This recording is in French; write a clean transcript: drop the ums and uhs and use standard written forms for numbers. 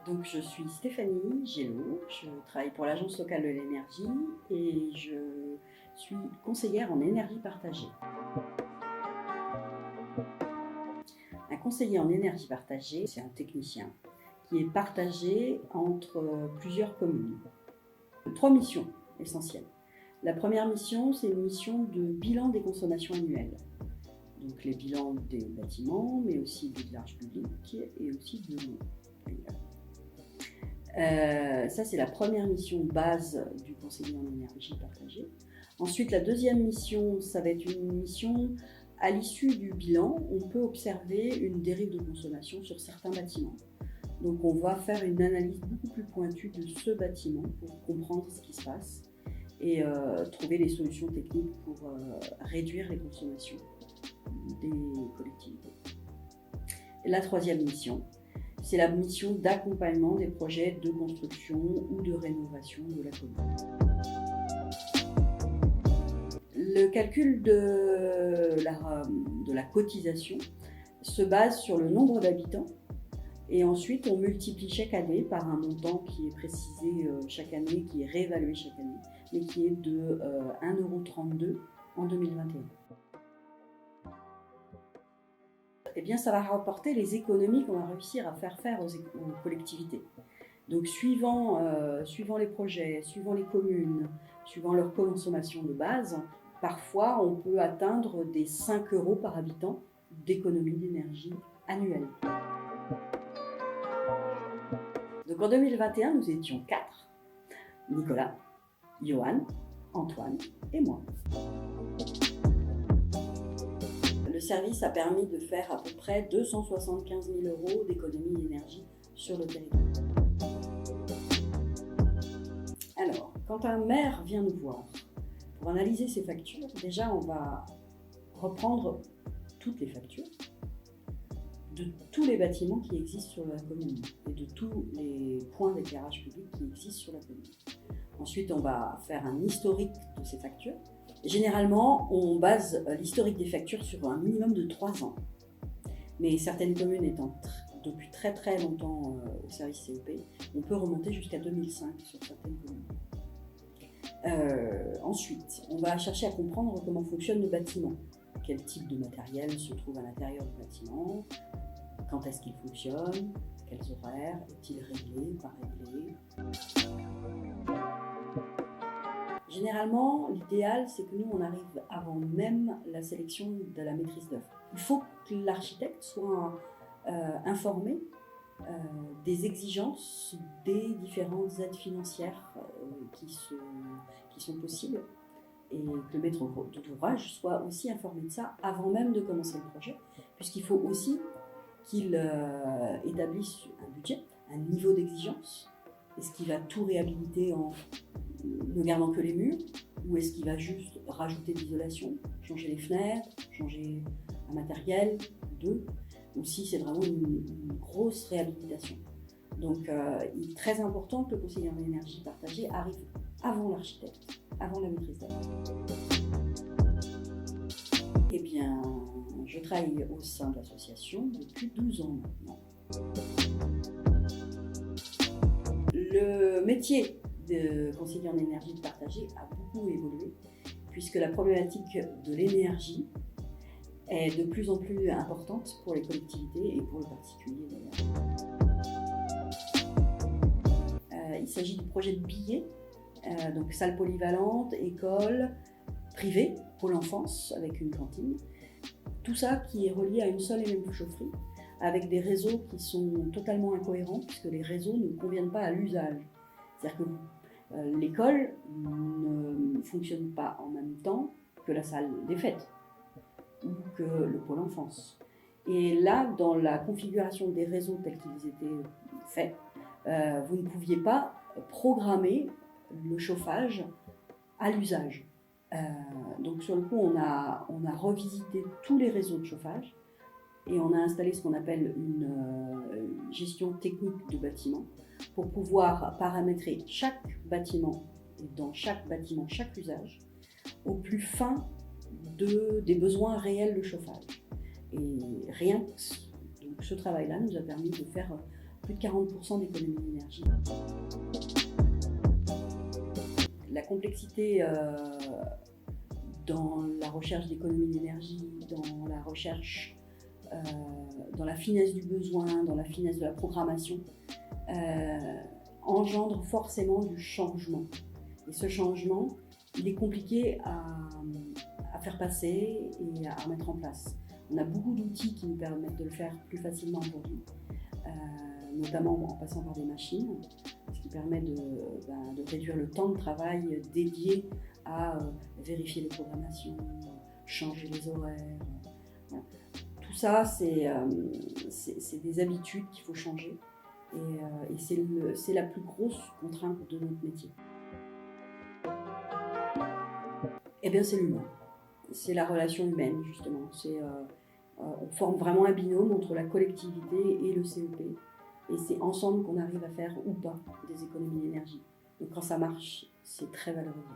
Donc, je suis Stéphanie Gélo, je travaille pour l'Agence locale de l'énergie et je suis conseillère en énergie partagée. Un conseiller en énergie partagée, c'est un technicien qui est partagé entre plusieurs communes. 3 missions essentielles. La première mission, c'est une mission de bilan des consommations annuelles. Donc les bilans des bâtiments, mais aussi du large public et aussi de l'eau. Ça, c'est la première mission base du conseiller en énergie partagée. Ensuite, la deuxième mission, ça va être une mission à l'issue du bilan. On peut observer une dérive de consommation sur certains bâtiments. Donc, on va faire une analyse beaucoup plus pointue de ce bâtiment pour comprendre ce qui se passe et trouver les solutions techniques pour réduire les consommations des collectivités. Et la troisième mission, c'est la mission d'accompagnement des projets de construction ou de rénovation de la commune. Le calcul de la cotisation se base sur le nombre d'habitants et ensuite on multiplie chaque année par un montant qui est précisé chaque année, qui est réévalué chaque année, mais qui est de 1,32 € en 2021. Eh bien, ça va rapporter les économies qu'on va réussir à faire aux collectivités. Donc, suivant les projets, suivant les communes, suivant leur consommation de base, parfois on peut atteindre des 5 € par habitant d'économie d'énergie annuelle. Donc, en 2021, nous étions 4, Nicolas, Johan, Antoine et moi. Le service a permis de faire à peu près 275 000 € d'économie d'énergie sur le territoire. Alors, quand un maire vient nous voir pour analyser ses factures, déjà on va reprendre toutes les factures de tous les bâtiments qui existent sur la commune et de tous les points d'éclairage public qui existent sur la commune. Ensuite, on va faire un historique de ces factures. Généralement, on base l'historique des factures sur un minimum de 3 ans. Mais certaines communes étant depuis très très longtemps au service CEP, on peut remonter jusqu'à 2005 sur certaines communes. Ensuite, on va chercher à comprendre comment fonctionne le bâtiment. Quel type de matériel se trouve à l'intérieur du bâtiment, quand est-ce qu'il fonctionne, quels horaires, est-il réglé, pas réglé. Généralement, l'idéal, c'est que nous, on arrive avant même la sélection de la maîtrise d'œuvre. Il faut que l'architecte soit informé des exigences des différentes aides financières qui sont possibles et que le maître d'ouvrage soit aussi informé de ça avant même de commencer le projet, puisqu'il faut aussi qu'il établisse un budget, un niveau d'exigence. Est-ce qu'il va tout réhabiliter en ne gardant que les murs, ou est-ce qu'il va juste rajouter de l'isolation, changer les fenêtres, changer un matériel, ou si c'est vraiment une grosse réhabilitation. Donc il est très important que le conseiller en énergie partagée arrive avant l'architecte, avant la maîtrise d'œuvre. Eh bien, je travaille au sein de l'association depuis 12 ans maintenant. Le métier de conseiller en énergie partagée a beaucoup évolué, puisque la problématique de l'énergie est de plus en plus importante pour les collectivités et pour les particuliers d'ailleurs. Il s'agit du projet de billets, donc salle polyvalente, école, privée, pôle enfance avec une cantine. Tout ça qui est relié à une seule et même chaufferie, avec des réseaux qui sont totalement incohérents, puisque les réseaux ne conviennent pas à l'usage. C'est-à-dire que l'école ne fonctionne pas en même temps que la salle des fêtes ou que le pôle enfance. Et là, dans la configuration des réseaux tels qu'ils étaient faits, vous ne pouviez pas programmer le chauffage à l'usage. Donc sur le coup, on a revisité tous les réseaux de chauffage et on a installé ce qu'on appelle une gestion technique de bâtiment pour pouvoir paramétrer chaque bâtiment et dans chaque bâtiment, chaque usage, au plus fin des besoins réels de chauffage. Et rien que ce travail-là nous a permis de faire plus de 40% d'économie d'énergie. La complexité dans la recherche d'économie d'énergie, dans la recherche, dans la finesse du besoin, dans la finesse de la programmation, engendre forcément du changement. Et ce changement, il est compliqué à faire passer et à mettre en place. On a beaucoup d'outils qui nous permettent de le faire plus facilement aujourd'hui, notamment en passant par des machines, ce qui permet de réduire le temps de travail dédié à vérifier les programmations, changer les horaires. Voilà. Tout ça, c'est des habitudes qu'il faut changer et c'est la plus grosse contrainte de notre métier. Eh bien, c'est l'humain. C'est la relation humaine, justement. On forme vraiment un binôme entre la collectivité et le CEP. Et c'est ensemble qu'on arrive à faire ou pas des économies d'énergie. Donc quand ça marche, c'est très valorisant.